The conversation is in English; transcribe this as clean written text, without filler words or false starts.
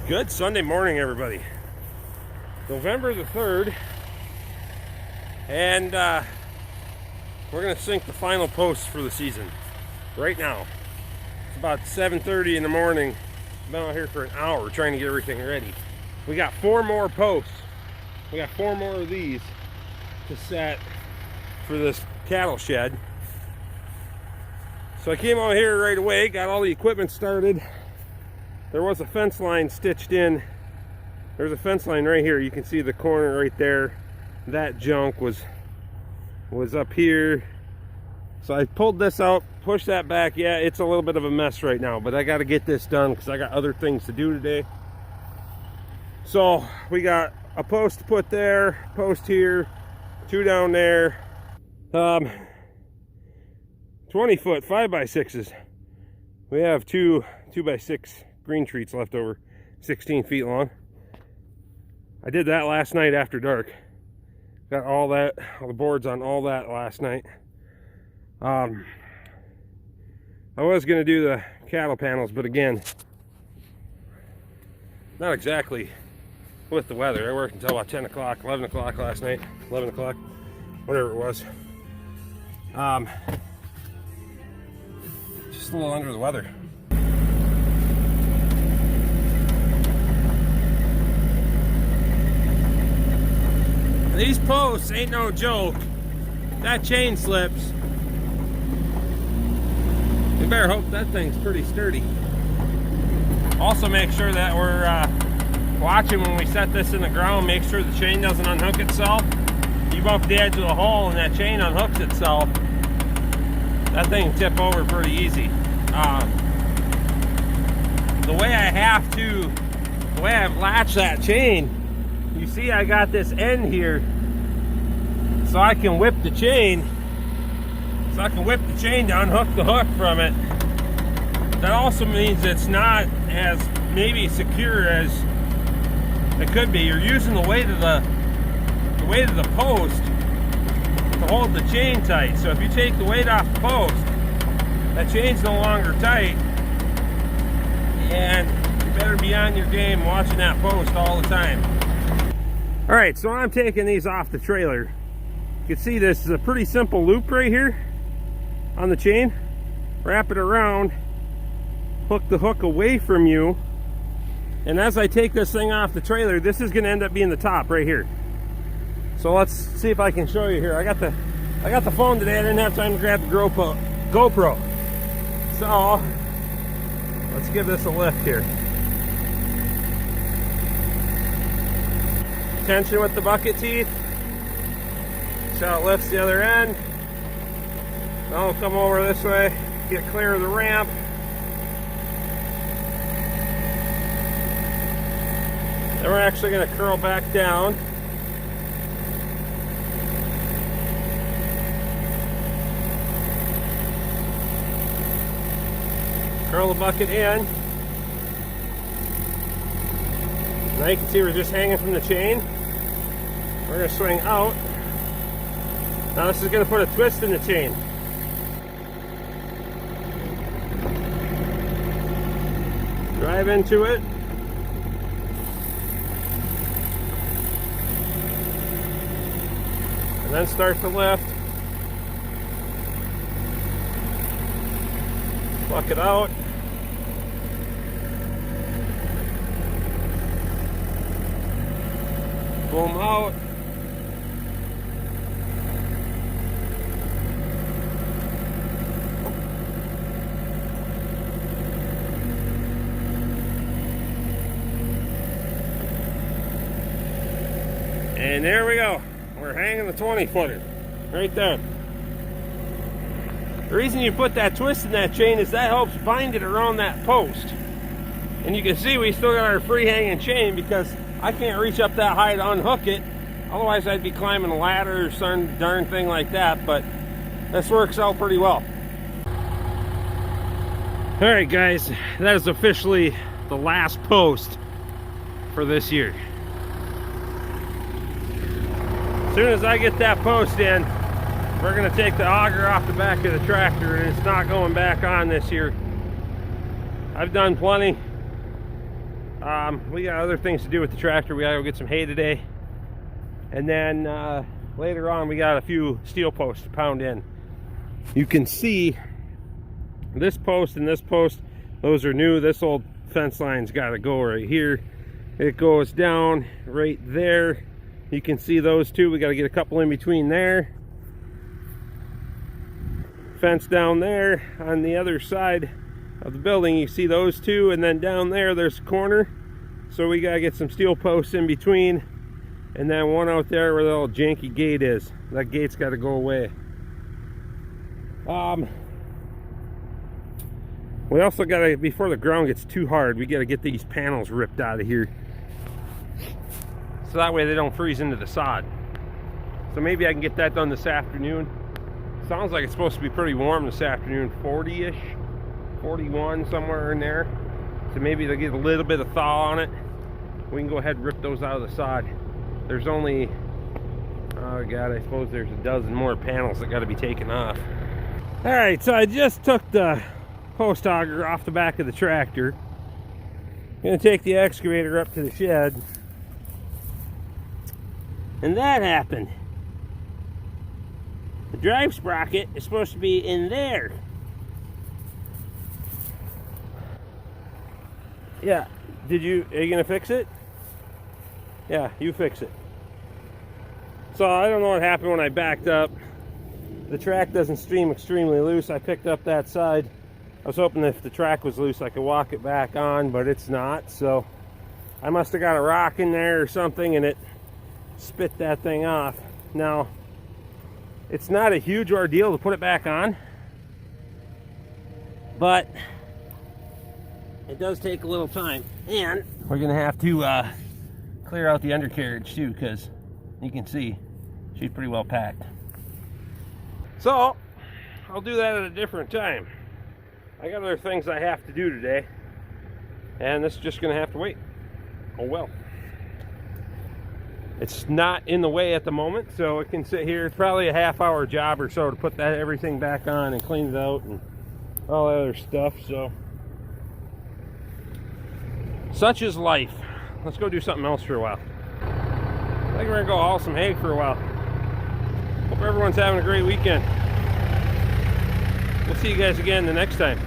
Good Sunday morning, everybody. November the 3rd, and we're going to sink the final post for the season right now. It's about 7:30 in the morning. I've been out here for an hour trying to get everything ready. We got 4 more posts. We got 4 more of these to set for this cattle shed. So I came out here right away, got all the equipment started. There was a fence line stitched in. There's a fence line right here. You can see the corner right there. That junk was up here. So I pulled this out, pushed that back. Yeah, it's a little bit of a mess right now, but I got to get this done because I got other things to do today. So we got a post to put there, post here, 2 down there. 20-foot 5x6s. We have 2x6 green treats left over, 16 feet long. I did that last night after dark. Got all the boards on all that last night. I was gonna do the cattle panels, but again, not exactly with the weather. I worked until about 10 o'clock, 11 o'clock last night, 11 o'clock, whatever it was. Just a little under the weather. These posts ain't no joke. That chain slips. You better hope that thing's pretty sturdy. Also make sure that we're watching when we set this in the ground. Make sure the chain doesn't unhook itself. You bump the edge of the hole and that chain unhooks itself, that thing can tip over pretty easy. The way I've latched that chain, you see I got this end here so I can whip the chain to unhook the hook from it. That also means it's not as maybe secure as it could be. You're using the weight of the post to hold the chain tight. So if you take the weight off the post, that chain's no longer tight, and you better be on your game watching that post all the time. All right, so I'm taking these off the trailer. You can see this is a pretty simple loop right here on the chain. Wrap it around, hook the hook away from you, and as I take this thing off the trailer, this is going to end up being the top right here. So let's see if I can show you here. I got the phone today. I didn't have time to grab the GoPro. So let's give this a lift here. Tension with the bucket teeth. See how it lifts the other end. Now we'll come over this way, get clear of the ramp. Then we're actually going to curl back down. Curl the bucket in. Now you can see we're just hanging from the chain. We're going to swing out. Now this is going to put a twist in the chain. Drive into it. And then start to lift. Pluck it out. Boom out. And there we go. We're hanging the 20-footer right there. The reason you put that twist in that chain is that helps bind it around that post. And you can see we still got our free hanging chain because I can't reach up that high to unhook it. Otherwise I'd be climbing a ladder or some darn thing like that, but this works out pretty well. Alright guys, that is officially the last post for this year. As soon as I get that post in, we're going to take the auger off the back of the tractor, and it's not going back on this year. I've done plenty We got other things to do with the tractor. We gotta go get some hay today. And then later on, we got a few steel posts to pound in. You can see this post and this post, those are new. This old fence line's gotta go right here. It goes down right there. You can see those two. We gotta get a couple in between there. Fence down there on the other side of the building, you see those two, and then down there there's a corner, so we gotta get some steel posts in between, and then one out there where the little janky gate is. That gate's got to go away. We also gotta, before the ground gets too hard, we gotta get these panels ripped out of here, so that way they don't freeze into the sod. So maybe I can get that done this afternoon. Sounds like it's supposed to be pretty warm this afternoon, 40-ish, 41, somewhere in there. So maybe they'll get a little bit of thaw on it. We can go ahead and rip those out of the sod. There's only, oh God, I suppose there's a dozen more panels that got to be taken off. All right, so I just took the post auger off the back of the tractor. Gonna take the excavator up to the shed. And that happened. The drive sprocket is supposed to be in there. Yeah, are you gonna fix it? Yeah, you fix it. So I don't know what happened when I backed up. The track doesn't stream extremely loose. I picked up that side. I was hoping if the track was loose I could walk it back on, but it's not. So I must have got a rock in there or something and it spit that thing off. Now, it's not a huge ordeal to put it back on, but it does take a little time. And we're gonna have to clear out the undercarriage too, because you can see she's pretty well packed. So I'll do that at a different time. I got other things I have to do today, and this is just gonna have to wait. Oh well. It's not in the way at the moment, so it can sit here. It's probably a half-hour job or so to put that everything back on and clean it out and all that other stuff. So such is life. Let's go do something else for a while. I think we're gonna go haul some hay for a while. Hope everyone's having a great weekend. We'll see you guys again the next time.